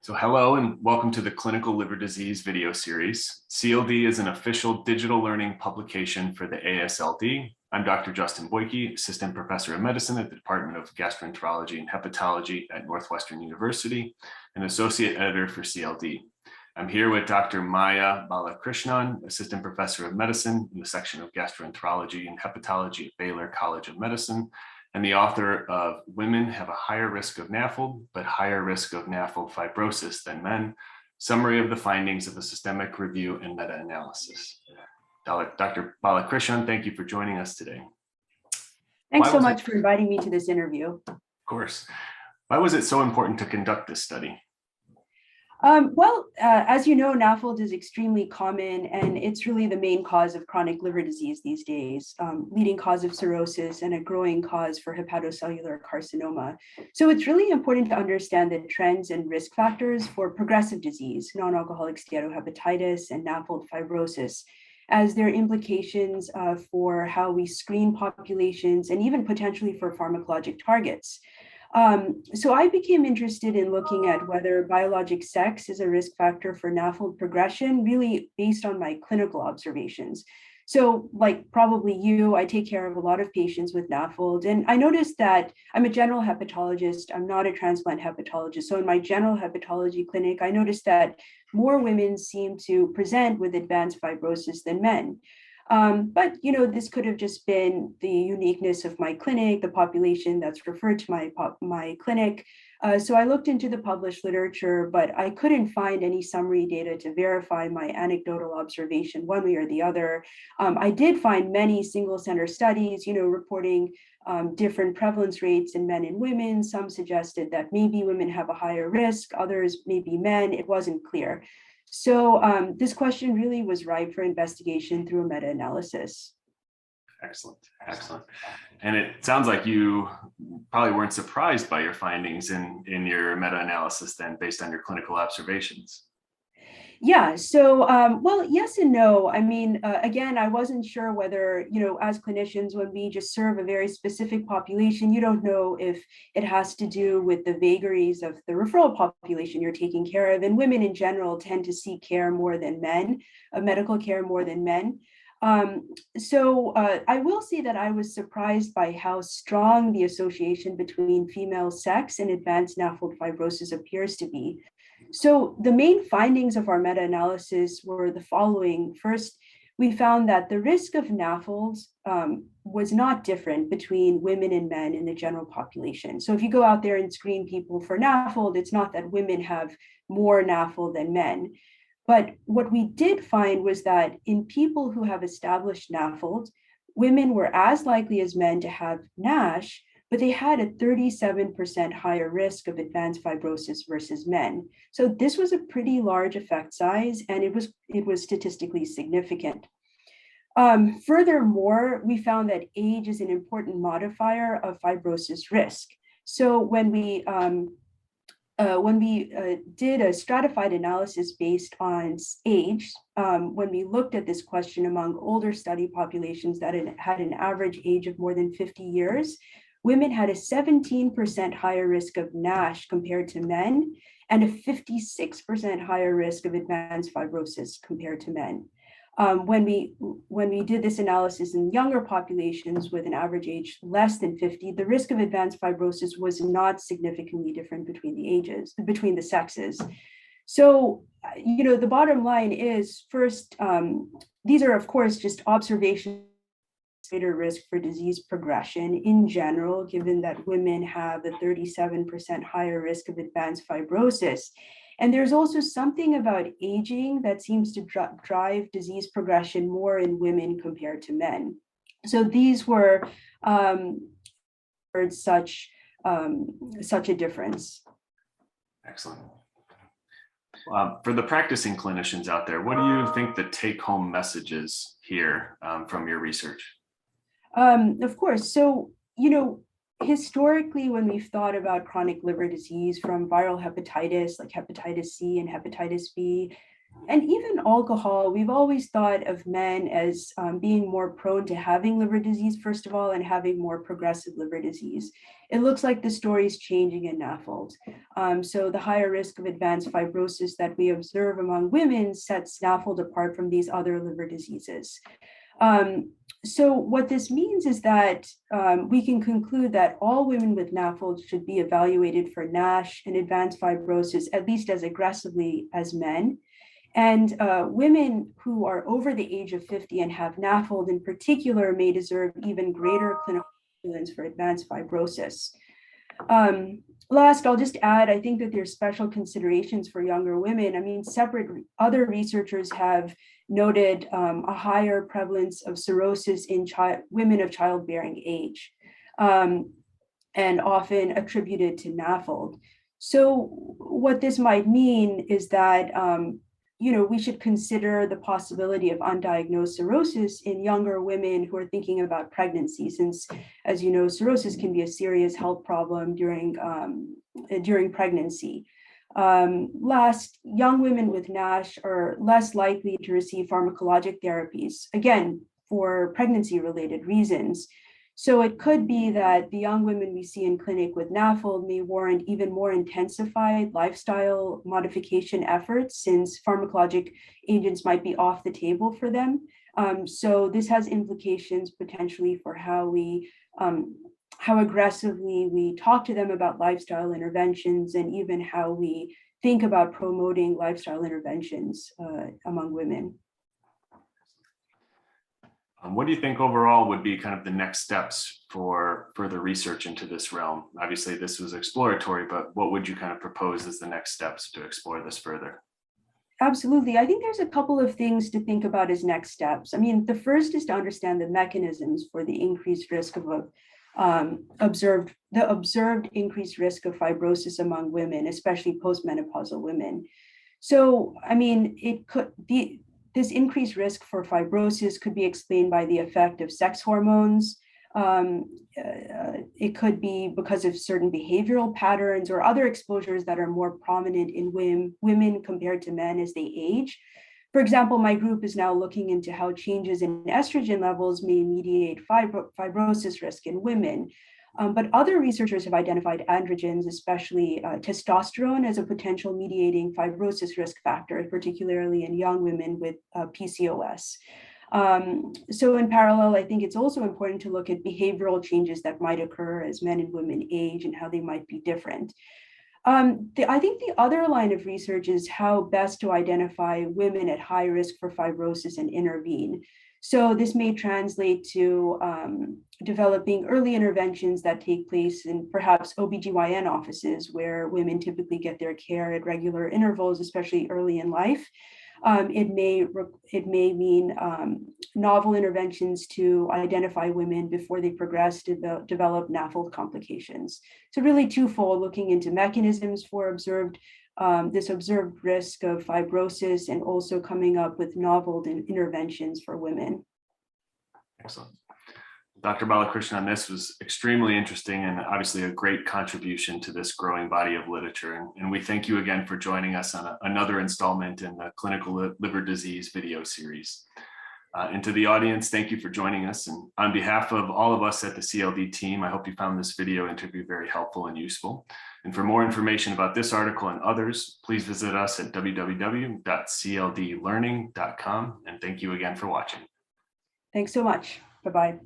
So hello and welcome to the Clinical Liver Disease video series. CLD is an official digital learning publication for the ASLD. I'm Dr. Justin Boyke, Assistant Professor of Medicine at the Department of Gastroenterology and Hepatology at Northwestern University, and Associate Editor for CLD. I'm here with Dr. Maya Balakrishnan, Assistant Professor of Medicine in the section of Gastroenterology and Hepatology at Baylor College of Medicine, and the author of Women Have a Higher Risk of NAFLD, but Higher Risk of NAFLD Fibrosis Than Men, Summary of the Findings of a Systemic Review and Meta-Analysis. Dr. Balakrishnan, thank you for joining us today. Thanks so much for inviting me to this interview. Of course. Why was it so important to conduct this study? As you know, NAFLD is extremely common, and it's really the main cause of chronic liver disease these days, leading cause of cirrhosis and a growing cause for hepatocellular carcinoma. So it's really important to understand the trends and risk factors for progressive disease, non-alcoholic steatohepatitis, and NAFLD fibrosis, as their implications for how we screen populations and even potentially for pharmacologic targets. So I became interested in looking at whether biologic sex is a risk factor for NAFLD progression, really based on my clinical observations. So like probably you, I take care of a lot of patients with NAFLD, and I noticed that I'm a general hepatologist. I'm not a transplant hepatologist. So in my general hepatology clinic, I noticed that more women seem to present with advanced fibrosis than men. But this could have just been the uniqueness of my clinic, the population that's referred to my clinic. So I looked into the published literature, but I couldn't find any summary data to verify my anecdotal observation one way or the other. I did find many single center studies, reporting different prevalence rates in men and women. Some suggested that maybe women have a higher risk, others maybe men. It wasn't clear. So this question really was ripe for investigation through a meta-analysis. Excellent, excellent. And it sounds like you probably weren't surprised by your findings in your meta-analysis then, based on your clinical observations. Yeah, so, yes and no. I mean, again, I wasn't sure whether, as clinicians, when we just serve a very specific population, you don't know if it has to do with the vagaries of the referral population you're taking care of. And women in general tend to seek care more than men, medical care more than men. So I will say that I was surprised by how strong the association between female sex and advanced NAFLD fibrosis appears to be. So the main findings of our meta-analysis were the following. First, we found that the risk of NAFLD was not different between women and men in the general population. So if you go out there and screen people for NAFLD, it's not that women have more NAFLD than men. But what we did find was that in people who have established NAFLD, women were as likely as men to have NASH, but they had a 37% higher risk of advanced fibrosis versus men. So this was a pretty large effect size, and it was statistically significant. Furthermore, we found that age is an important modifier of fibrosis risk. So when we did a stratified analysis based on age, when we looked at this question among older study populations that had an average age of more than 50 years, women had a 17% higher risk of NASH compared to men, and a 56% higher risk of advanced fibrosis compared to men. When we did this analysis in younger populations with an average age less than 50, the risk of advanced fibrosis was not significantly different between the sexes. So, the bottom line is, first, these are, of course, just observations. Greater risk for disease progression in general, given that women have a 37% higher risk of advanced fibrosis. And there's also something about aging that seems to drive disease progression more in women compared to men. So these were such a difference. Excellent. For the practicing clinicians out there, what do you think the take-home message is here from your research? Of course. So, historically, when we've thought about chronic liver disease from viral hepatitis, like hepatitis C and hepatitis B, And even alcohol, we've always thought of men as being more prone to having liver disease, first of all, and having more progressive liver disease. It looks like the story is changing in NAFLD. So the higher risk of advanced fibrosis that we observe among women sets NAFLD apart from these other liver diseases. So what this means is that we can conclude that all women with NAFLD should be evaluated for NASH and advanced fibrosis, at least as aggressively as men. And women who are over the age of 50 and have NAFLD in particular may deserve even greater clinical surveillance for advanced fibrosis. Last, I'll just add, I think that there's special considerations for younger women. I mean, other researchers have noted a higher prevalence of cirrhosis in women of childbearing age, and often attributed to NAFLD. So what this might mean is that we should consider the possibility of undiagnosed cirrhosis in younger women who are thinking about pregnancy, since, as you know, cirrhosis can be a serious health problem during pregnancy. Last, young women with NASH are less likely to receive pharmacologic therapies, again, for pregnancy-related reasons. So it could be that the young women we see in clinic with NAFLD may warrant even more intensified lifestyle modification efforts, since pharmacologic agents might be off the table for them. So this has implications potentially for how aggressively we talk to them about lifestyle interventions, and even how we think about promoting lifestyle interventions among women. What do you think overall would be kind of the next steps for further research into this realm? Obviously, this was exploratory, but what would you kind of propose as the next steps to explore this further? Absolutely. I think there's a couple of things to think about as next steps. I mean, the first is to understand the mechanisms for the increased risk of observed increased risk of fibrosis among women, especially postmenopausal women. So, I mean, this increased risk for fibrosis could be explained by the effect of sex hormones. It could be because of certain behavioral patterns or other exposures that are more prominent in women compared to men as they age. For example, my group is now looking into how changes in estrogen levels may mediate fibrosis risk in women. But other researchers have identified androgens, especially testosterone, as a potential mediating fibrosis risk factor, particularly in young women with PCOS. So in parallel, I think it's also important to look at behavioral changes that might occur as men and women age and how they might be different. I think the other line of research is how best to identify women at high risk for fibrosis and intervene. So this may translate to developing early interventions that take place in perhaps OBGYN offices, where women typically get their care at regular intervals, especially early in life. It may mean novel interventions to identify women before they progress to develop NAFLD complications. So really twofold, looking into mechanisms for this observed risk of fibrosis, and also coming up with novel interventions for women. Excellent. Dr. Balakrishnan, this was extremely interesting and obviously a great contribution to this growing body of literature. And we thank you again for joining us on another installment in the Clinical Liver Disease video series. And to the audience, thank you for joining us. And on behalf of all of us at the CLD team, I hope you found this video interview very helpful and useful. And for more information about this article and others, please visit us at www.cldlearning.com. And thank you again for watching. Thanks so much. Bye-bye.